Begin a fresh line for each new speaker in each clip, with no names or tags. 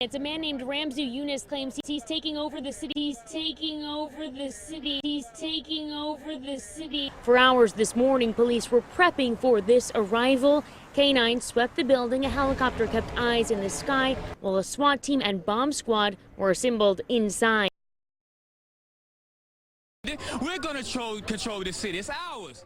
It's a man named Ramzu Yunus claims he's taking over the city. He's taking over the city. He's taking over the city. For hours this morning, police were prepping for this arrival. Canines swept the building. A helicopter kept eyes in the sky, while a SWAT team and bomb squad were assembled inside.
We're going to control the city. It's ours.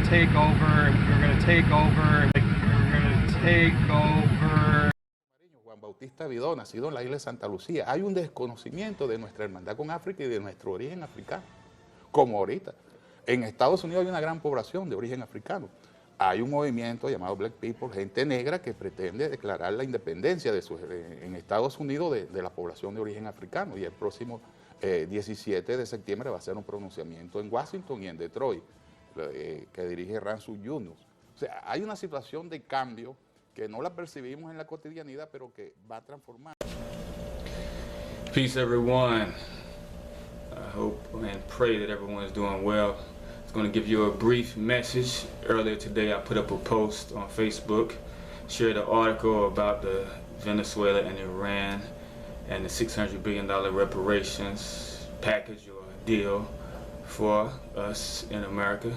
Take over, we're going to take over, we're going to take over.
Juan Bautista Vidó, nacido en la isla de Santa Lucía. Hay un desconocimiento de nuestra hermandad con África y de nuestro origen africano, como ahorita. En Estados Unidos hay una gran población de origen africano. Hay un movimiento llamado Black People, gente negra, que pretende declarar la independencia en Estados Unidos de la población de origen africano. Y el próximo 17 de septiembre va a ser un pronunciamiento en Washington y en Detroit, que dirige Ramzu Yunus. O sea, hay una situación de cambio que no la percibimos en la cotidianidad, pero que va a transformar.
Peace, everyone. I hope and pray that everyone is doing well. I'm going to give you a brief message. Earlier today, I put up a post on Facebook, shared an article about the Venezuela and Iran and the $600 billion reparations package or deal for us in America.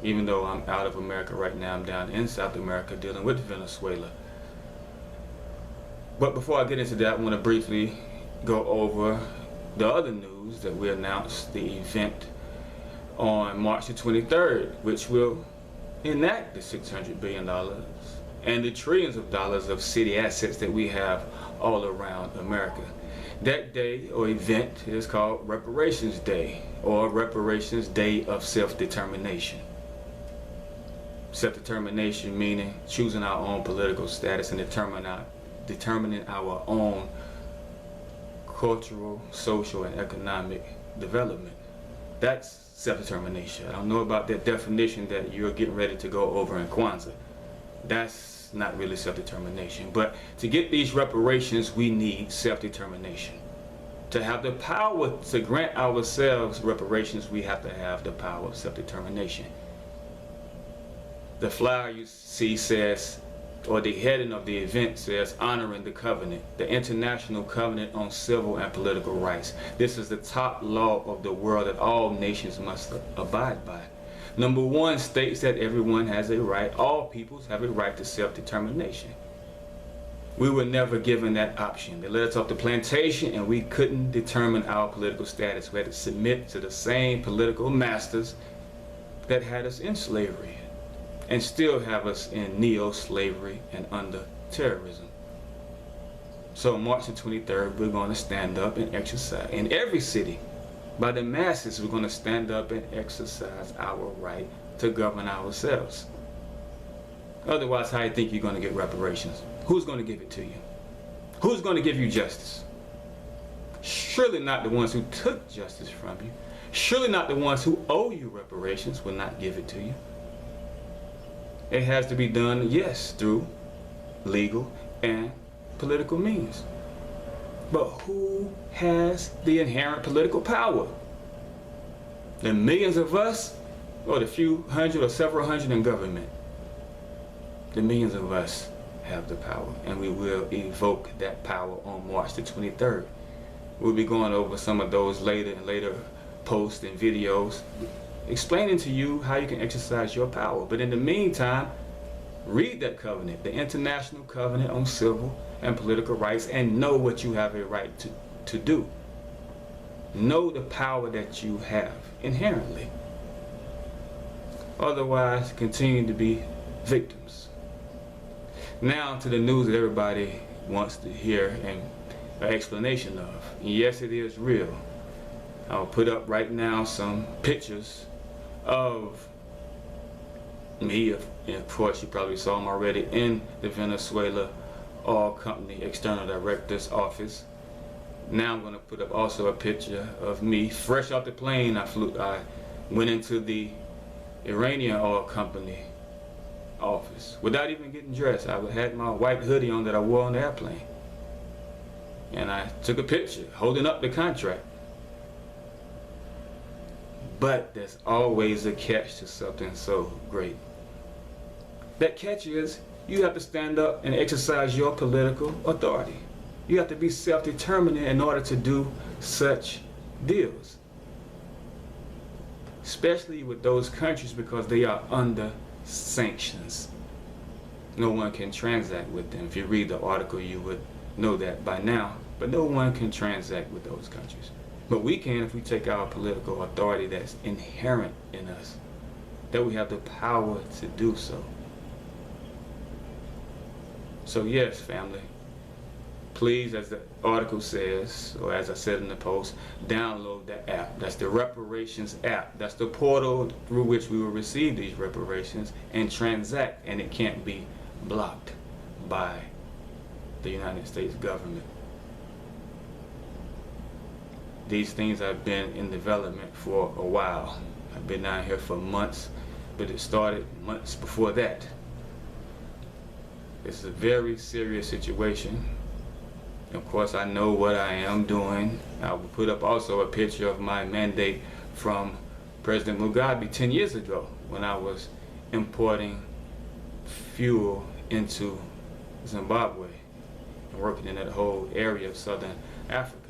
Even though I'm out of America right now, I'm down in South America dealing with Venezuela. But before I get into that, I want to briefly go over the other news that we announced, the event on March the 23rd, which will enact the $600 billion and the trillions of dollars of city assets that we have all around America. That day or event is called Reparations Day, or Reparations Day of Self-Determination. Self-determination meaning choosing our own political status and determining our own cultural, social, and economic development. That's self-determination. I don't know about that definition that you're getting ready to go over in Kwanzaa. That's not really self-determination. But to get these reparations, we need self-determination. To have the power to grant ourselves reparations, we have to have the power of self-determination. The flyer you see says, or the heading of the event says, honoring the covenant, the International Covenant on Civil and Political Rights. This is the top law of the world that all nations must abide by. Number 1 states that everyone has a right, all peoples have a right to self-determination. We were never given that option. They let us off the plantation and we couldn't determine our political status. We had to submit to the same political masters that had us in slavery and still have us in neo-slavery and under terrorism. So March the 23rd, we're going to stand up and exercise. In every city, by the masses, we're going to stand up and exercise our right to govern ourselves. Otherwise, how do you think you're going to get reparations? Who's going to give it to you? Who's going to give you justice? Surely not the ones who took justice from you. Surely not the ones who owe you reparations will not give it to you. It has to be done, yes, through legal and political means. But who has the inherent political power? The millions of us, or the few hundred or several hundred in government? The millions of us have the power, and we will evoke that power on March the 23rd. We'll be going over some of those later posts and videos, explaining to you how you can exercise your power. But in the meantime, read that covenant, the International Covenant on Civil and Political Rights, and know what you have a right to do. Know the power that you have inherently. Otherwise, continue to be victims. Now to the news that everybody wants to hear and an explanation of. And yes, it is real. I'll put up right now some pictures of me, and of course you probably saw them already, in the Venezuela Oil Company External Director's office, Now I'm gonna put up also a picture of me fresh off the plane. I went into the Iranian oil company office without even getting dressed. I had my white hoodie on that I wore on the airplane. And I took a picture holding up the contract. But there's always a catch to something so great. That catch is you have to stand up and exercise your political authority. You have to be self-determined in order to do such deals. Especially with those countries because they are under sanctions. No one can transact with them. If you read the article, you would know that by now. But no one can transact with those countries. But we can if we take our political authority that's inherent in us, that we have the power to do so. So yes, family, please, as the article says, or as I said in the post, download the app. That's the Reparations app. That's the portal through which we will receive these reparations and transact, and it can't be blocked by the United States government. These things have been in development for a while. I've been down here for months, but it started months before that. It's a very serious situation. Of course, I know what I am doing. I will put up also a picture of my mandate from President Mugabe 10 years ago when I was importing fuel into Zimbabwe and working in that whole area of Southern Africa.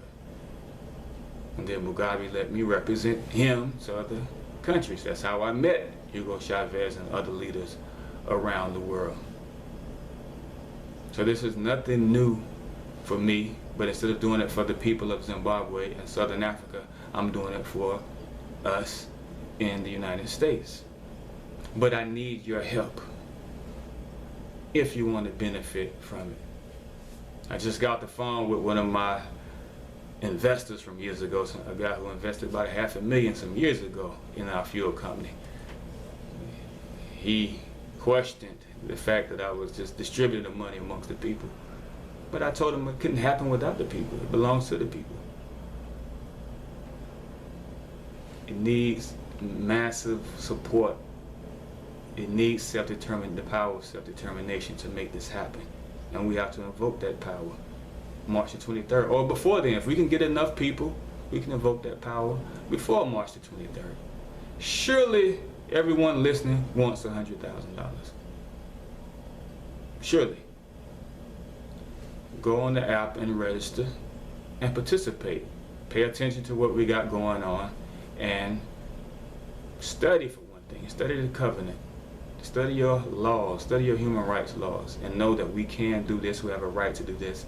And then Mugabe let me represent him to other countries. That's how I met Hugo Chavez and other leaders around the world. So this is nothing new for me, but instead of doing it for the people of Zimbabwe and Southern Africa, I'm doing it for us in the United States. But I need your help if you want to benefit from it. I just got the phone with one of my investors from years ago, a guy who invested about $500,000 some years ago in our fuel company. He questioned the fact that I was just distributing the money amongst the people. But I told him it couldn't happen without the people. It belongs to the people. It needs massive support. It needs the power of self-determination to make this happen. And we have to invoke that power. March the 23rd, or before then. If we can get enough people, we can invoke that power before March the 23rd. Surely everyone listening wants $100,000. Surely. Go on the app and register and participate. Pay attention to what we got going on and study for one thing. Study the covenant. Study your laws. Study your human rights laws and know that we can do this. We have a right to do this.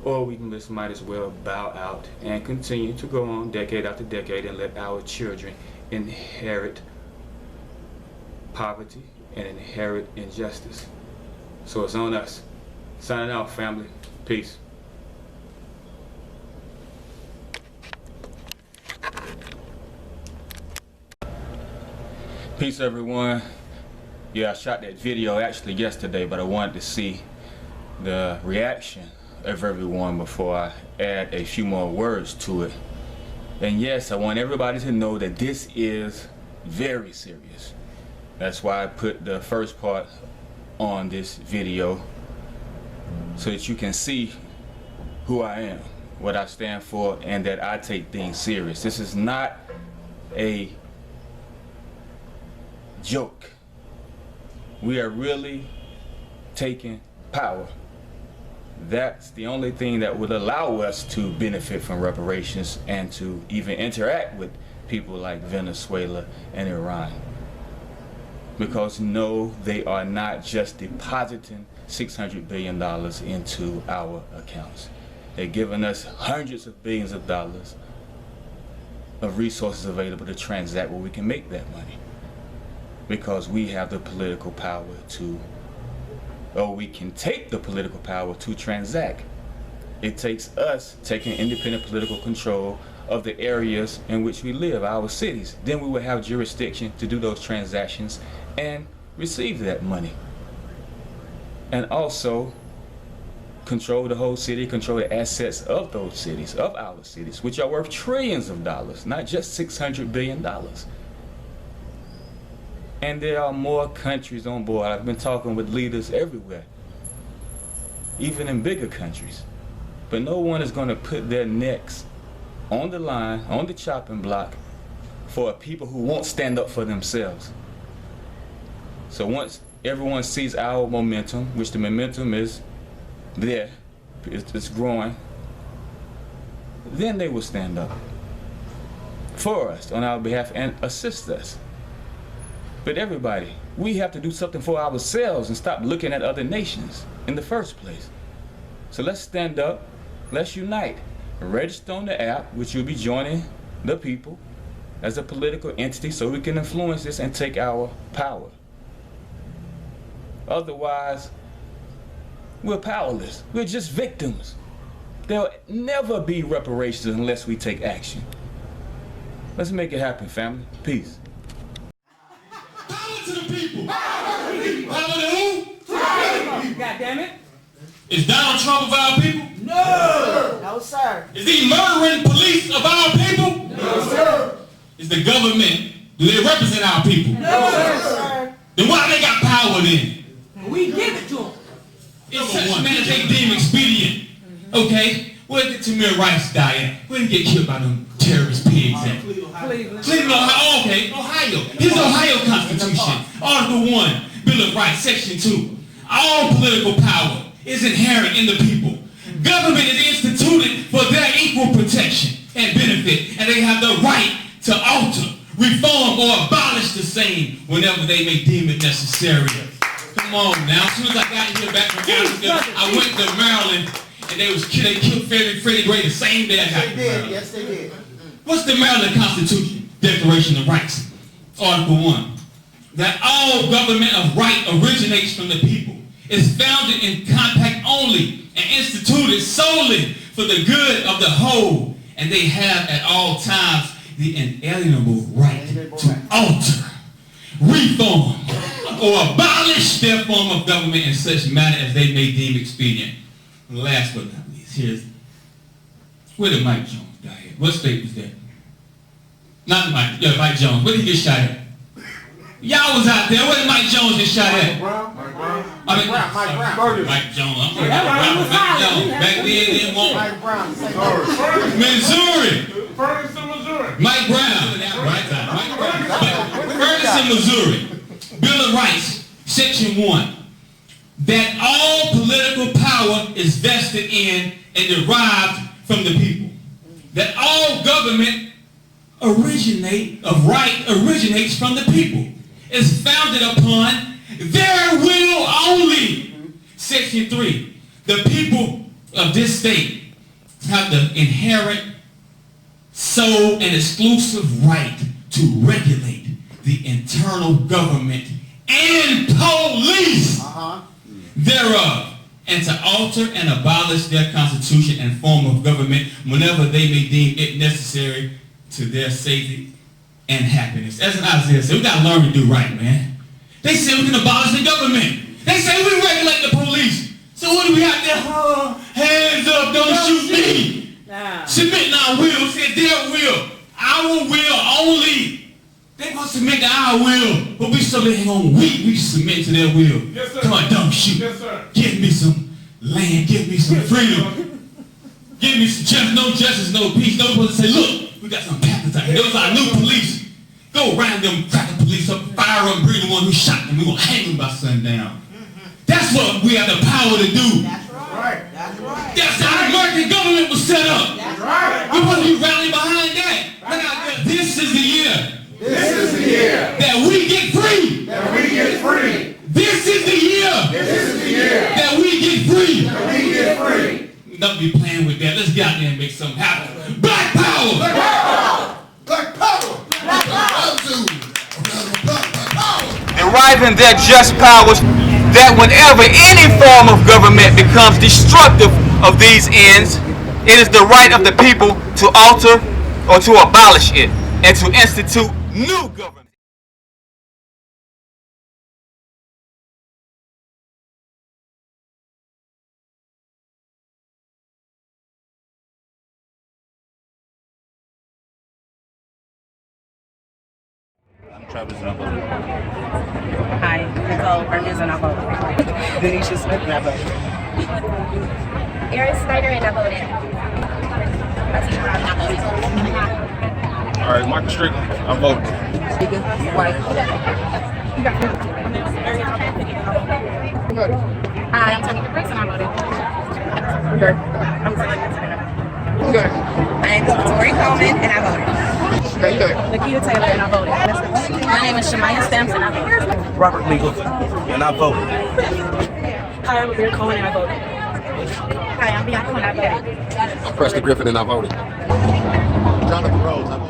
Or we can just might as well bow out and continue to go on decade after decade and let our children inherit poverty and inherit injustice. So it's on us. Signing out, family. Peace. Peace, everyone. Yeah, I shot that video actually yesterday, but I wanted to see the reaction of everyone before I add a few more words to it. And yes, I want everybody to know that this is very serious. That's why I put the first part on this video, so that you can see who I am, what I stand for, and that I take things serious. This is not a joke. We are really taking power. That's the only thing that would allow us to benefit from reparations and to even interact with people like Venezuela and Iran. Because no, they are not just depositing $600 billion into our accounts. They're giving us hundreds of billions of dollars of resources available to transact where we can make that money. Because we have the political power to, or we can take the political power to transact. It takes us taking independent political control of the areas in which we live, our cities. Then we will have jurisdiction to do those transactions and receive that money. And also control the whole city, control the assets of those cities, of our cities, which are worth trillions of dollars, not just $600 billion. And there are more countries on board. I've been talking with leaders everywhere, even in bigger countries. But no one is going to put their necks on the line, on the chopping block, for people who won't stand up for themselves. So once everyone sees our momentum, which the momentum is there, it's growing, then they will stand up for us on our behalf and assist us. But everybody, we have to do something for ourselves and stop looking at other nations in the first place. So let's stand up, let's unite. Register on the app, which you'll be joining the people as a political entity so we can influence this and take our power. Otherwise, we're powerless. We're just victims. There'll never be reparations unless we take action. Let's make it happen, family. Peace.
Power to the people. Power to who?
God damn it.
Is Donald Trump of our people?
No. No, sir.
Is he murdering police of our people?
No, sir.
Is the government, do they represent our people?
No, sir.
Then why they got power then?
We give it to them.
It's such man that they deem expedient. Okay, where did Tamir Rice die at? Where did he get killed by them terrorist pigs at? Cleveland, Ohio. Okay, Ohio. Here's the Ohio Constitution. Article 1, Bill of Rights, Section 2. All political power is inherent in the people. Government is instituted for their equal protection and benefit, and they have the right to alter, reform, or abolish the same whenever they may deem it necessary. Come on now. As soon as I got here back from Africa, I went to Maryland, and they killed Freddie Gray the same day I got to Maryland.
Yes, they did.
What's the Maryland Constitution? Declaration of Rights. Article 1. That all government of right originates from the people, is founded in compact only, and instituted solely for the good of the whole, and they have at all times the inalienable right to alter, reform, or abolish their form of government in such manner as they may deem expedient. And last but not least, where did Mike Jones die at? What state was that? Not Mike, yeah, Mike Jones. Where did he get shot at? Y'all was out there. Where did Mike Jones get shot at? Mike Jones. I'm talking about Mike Jones. Back then, they didn't want Missouri.
Ferguson, Missouri.
Mike Brown. Right. Mike Brown. Ferguson, Missouri. Bill of Rights, Section 1. That all political power is vested in and derived from the people. That all government originates from the people. Is founded upon their will only. Section 3. The people of this state have the inherent, sole, and exclusive right to regulate the internal government and police thereof, and to alter and abolish their constitution and form of government whenever they may deem it necessary to their safety and happiness. As Isaiah said, we got to learn to do right, man. They say we can abolish the government. They say we regulate the police. So what do we have there? Hands up, don't shoot me. Submitting our will, said their will. Our will only. They gonna submit to our will, but we so they gonna we submit to their will.
Yes, sir.
Come on, don't shoot.
Yes, sir.
Give me some land, give me some freedom. Give me some justice, no justice, no peace. No one say, look, we got some Panthers out here. Those are our new police. Go around them, crack the police up, fire them, bring the one who shot them. We're gonna hang them by sundown. That's what we have the power to do.
That's right. That's right.
That's how the American government was set up.
That's right.
We want to be rallying behind that. This is the year.
This is the year
that we get free.
that we get free.
This is the year
This is the year
that we get free.
that we get free.
Don't be playing with that. Let's get out there and make something happen. Black power!
Black power!
Black power! Black power!
Deriving their just powers, that whenever any form of government becomes destructive of these ends, it is the right of the people to alter or to abolish it and to institute new government.
Travis, and I voted.
Hi, Nicole Perkins, and I voted. Denisha Smith, and I voted.
Erin Snyder, and I voted.
All right, Michael Strickland, I voted.
White.
Hi, I'm Tamika Brooks, and I voted.
Okay. Okay.
I'm Tori Coleman, and I voted.
Okay.
Lakeita Taylor, and I voted. My name is Shamaya Stamps, and I voted.
Robert Legal, and I voted.
Hi, I'm Amir Cohen, and I voted. Hi, I'm Bianca, and I voted.
I'm Preston Griffin, and I voted. Jonathan Rose, I voted.